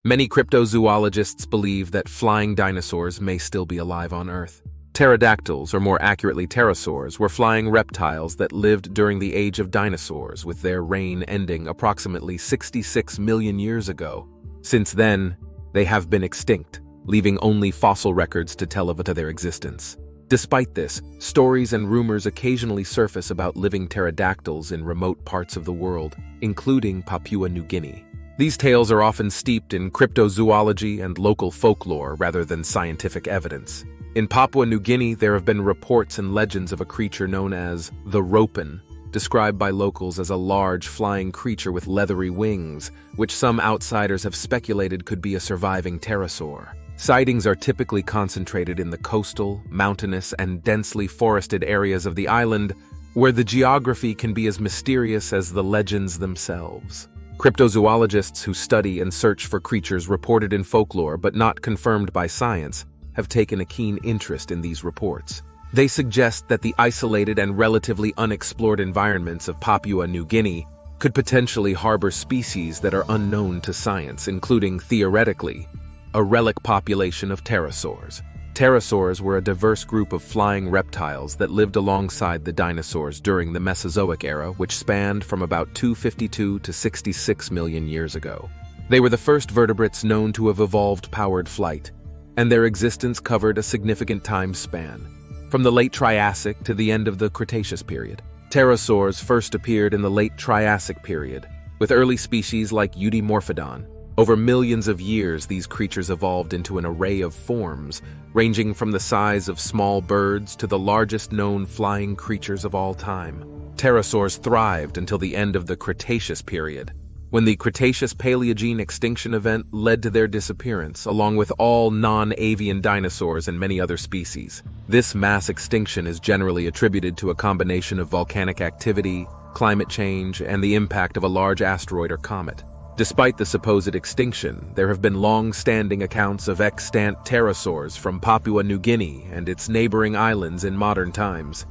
Many cryptozoologists believe that flying dinosaurs may still be alive on Earth. Pterodactyls, or more accurately pterosaurs, were flying reptiles that lived during the age of dinosaurs, with their reign ending approximately 66 million years ago. Since then, they have been extinct, leaving only fossil records to tell of their existence. Despite this, stories and rumors occasionally surface about living pterodactyls in remote parts of the world, including Papua New Guinea. These tales are often steeped in cryptozoology and local folklore rather than scientific evidence. In Papua New Guinea, there have been reports and legends of a creature known as the Ropen, described by locals as a large flying creature with leathery wings, which some outsiders have speculated could be a surviving pterosaur. Sightings are typically concentrated in the coastal, mountainous, and densely forested areas of the island, where the geography can be as mysterious as the legends themselves. Cryptozoologists who study and search for creatures reported in folklore but not confirmed by science have taken a keen interest in these reports. They suggest that the isolated and relatively unexplored environments of Papua New Guinea could potentially harbor species that are unknown to science, including, theoretically, a relic population of pterosaurs. Pterosaurs were a diverse group of flying reptiles that lived alongside the dinosaurs during the Mesozoic era, which spanned from about 252 to 66 million years ago. They were the first vertebrates known to have evolved powered flight, and their existence covered a significant time span, from the late Triassic to the end of the Cretaceous period. Pterosaurs first appeared in the late Triassic period, with early species like Eudimorphodon. Over millions of years, these creatures evolved into an array of forms, ranging from the size of small birds to the largest known flying creatures of all time. Pterosaurs thrived until the end of the Cretaceous period, when the Cretaceous-Paleogene extinction event led to their disappearance, along with all non-avian dinosaurs and many other species. This mass extinction is generally attributed to a combination of volcanic activity, climate change, and the impact of a large asteroid or comet. Despite the supposed extinction, there have been long-standing accounts of extant pterosaurs from Papua New Guinea and its neighboring islands in modern times.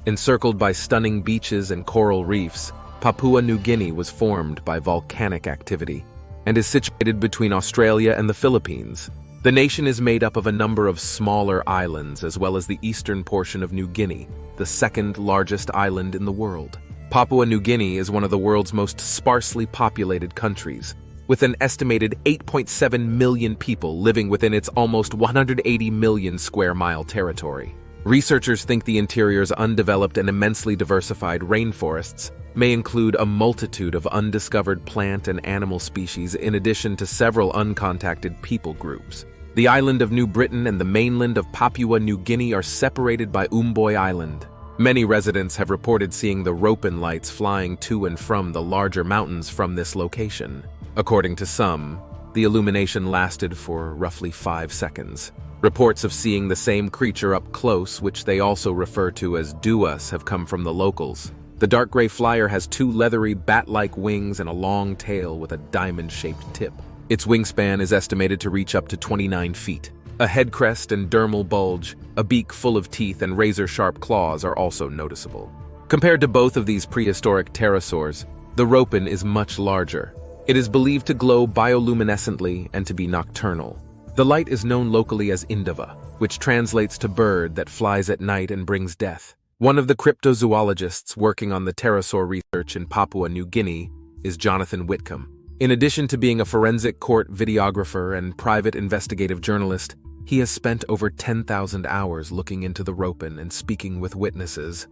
Encircled by stunning beaches and coral reefs, Papua New Guinea was formed by volcanic activity and is situated between Australia and the Philippines. The nation is made up of a number of smaller islands, as well as the eastern portion of New Guinea, the second largest island in the world. Papua New Guinea is one of the world's most sparsely populated countries, with an estimated 8.7 million people living within its almost 180 million square mile territory. Researchers think the interior's undeveloped and immensely diversified rainforests may include a multitude of undiscovered plant and animal species in addition to several uncontacted people groups. The island of New Britain and the mainland of Papua New Guinea are separated by Umboy Island. Many residents have reported seeing the Ropen lights flying to and from the larger mountains from this location. According to some, the illumination lasted for roughly 5 seconds. Reports of seeing the same creature up close, which they also refer to as duas, have come from the locals. The dark gray flyer has 2 leathery bat-like wings and a long tail with a diamond-shaped tip. Its wingspan is estimated to reach up to 29 feet. A head crest and dermal bulge, a beak full of teeth and razor-sharp claws are also noticeable. Compared to both of these prehistoric pterosaurs, the Ropen is much larger. It is believed to glow bioluminescently and to be nocturnal. The light is known locally as Indava, which translates to bird that flies at night and brings death. One of the cryptozoologists working on the pterosaur research in Papua New Guinea is Jonathan Whitcomb. In addition to being a forensic court videographer and private investigative journalist, he has spent over 10,000 hours looking into the Ropen and speaking with witnesses.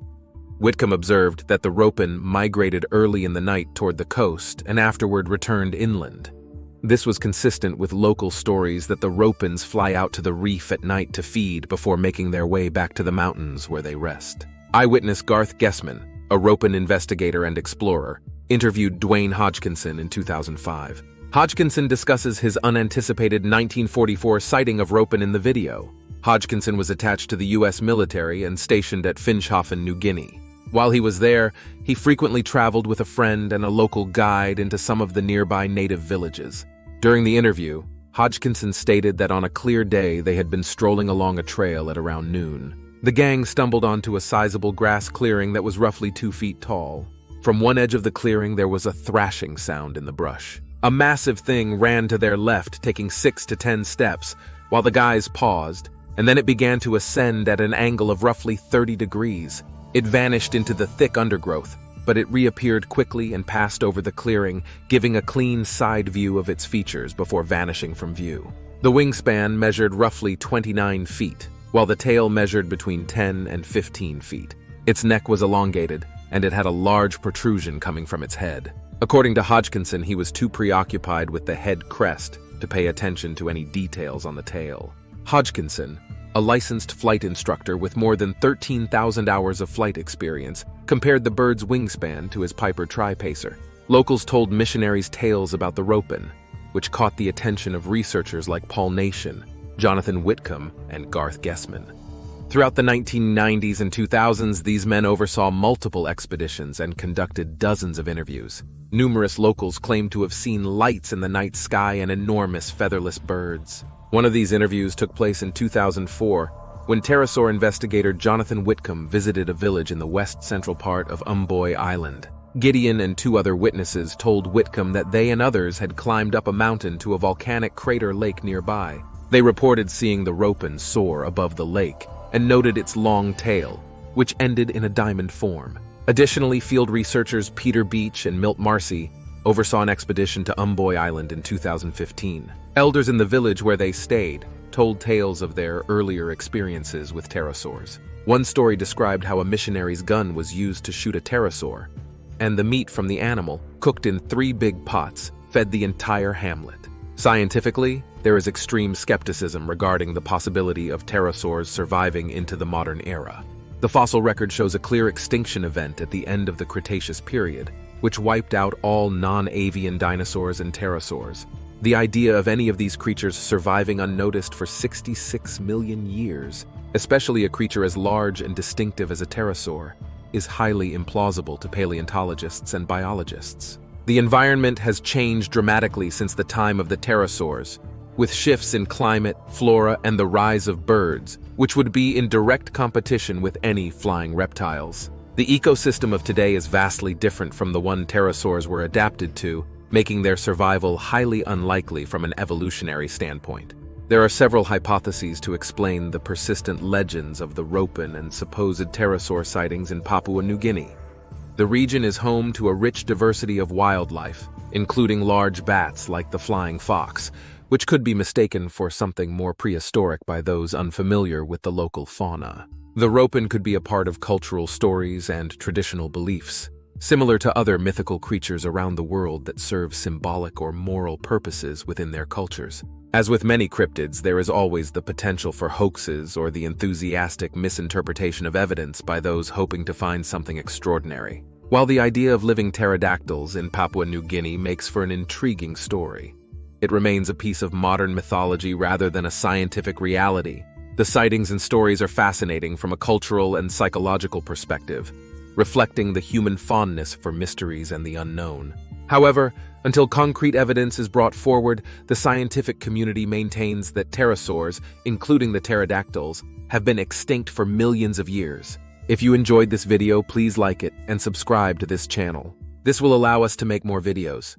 Whitcomb observed that the Ropen migrated early in the night toward the coast and afterward returned inland. This was consistent with local stories that the Ropens fly out to the reef at night to feed before making their way back to the mountains where they rest. Eyewitness Garth Gessman, a Ropen investigator and explorer, interviewed Dwayne Hodgkinson in 2005. Hodgkinson discusses his unanticipated 1944 sighting of Ropen in the video. Hodgkinson was attached to the U.S. military and stationed at Finschhafen, New Guinea. While he was there, he frequently traveled with a friend and a local guide into some of the nearby native villages. During the interview, Hodgkinson stated that on a clear day they had been strolling along a trail at around noon. The gang stumbled onto a sizable grass clearing that was roughly 2 feet tall. From one edge of the clearing there was a thrashing sound in the brush. A massive thing ran to their left, taking 6 to 10 steps, while the guys paused, and then it began to ascend at an angle of roughly 30 degrees. It vanished into the thick undergrowth, but it reappeared quickly and passed over the clearing, giving a clean side view of its features before vanishing from view. The wingspan measured roughly 29 feet, while the tail measured between 10 and 15 feet. Its neck was elongated, and it had a large protrusion coming from its head. According to Hodgkinson, he was too preoccupied with the head crest to pay attention to any details on the tail. Hodgkinson, a licensed flight instructor with more than 13,000 hours of flight experience, compared the bird's wingspan to his Piper tripacer. Locals told missionaries tales about the Ropen, which caught the attention of researchers like Paul Nation, Jonathan Whitcomb, and Garth Gessman. Throughout the 1990s and 2000s, these men oversaw multiple expeditions and conducted dozens of interviews. Numerous locals claimed to have seen lights in the night sky and enormous featherless birds. One of these interviews took place in 2004, when Pterosaur investigator Jonathan Whitcomb visited a village in the west-central part of Umboy Island. Gideon and 2 other witnesses told Whitcomb that they and others had climbed up a mountain to a volcanic crater lake nearby. They reported seeing the Ropen soar above the lake and noted its long tail, which ended in a diamond form. Additionally, field researchers Peter Beach and Milt Marcy oversaw an expedition to Umboy Island in 2015. Elders in the village where they stayed told tales of their earlier experiences with pterosaurs. One story described how a missionary's gun was used to shoot a pterosaur, and the meat from the animal, cooked in 3 big pots, fed the entire hamlet. Scientifically, there is extreme skepticism regarding the possibility of pterosaurs surviving into the modern era. The fossil record shows a clear extinction event at the end of the Cretaceous period, which wiped out all non-avian dinosaurs and pterosaurs. The idea of any of these creatures surviving unnoticed for 66 million years, especially a creature as large and distinctive as a pterosaur, is highly implausible to paleontologists and biologists. The environment has changed dramatically since the time of the pterosaurs, with shifts in climate, flora, and the rise of birds, which would be in direct competition with any flying reptiles. The ecosystem of today is vastly different from the one pterosaurs were adapted to, making their survival highly unlikely from an evolutionary standpoint. There are several hypotheses to explain the persistent legends of the Ropen and supposed pterosaur sightings in Papua New Guinea. The region is home to a rich diversity of wildlife, including large bats like the flying fox, which could be mistaken for something more prehistoric by those unfamiliar with the local fauna. The Ropen could be a part of cultural stories and traditional beliefs, similar to other mythical creatures around the world that serve symbolic or moral purposes within their cultures. As with many cryptids, there is always the potential for hoaxes or the enthusiastic misinterpretation of evidence by those hoping to find something extraordinary. While the idea of living pterodactyls in Papua New Guinea makes for an intriguing story, it remains a piece of modern mythology rather than a scientific reality. The sightings and stories are fascinating from a cultural and psychological perspective, reflecting the human fondness for mysteries and the unknown. However, until concrete evidence is brought forward, the scientific community maintains that pterosaurs, including the pterodactyls, have been extinct for millions of years. If you enjoyed this video, please like it and subscribe to this channel. This will allow us to make more videos.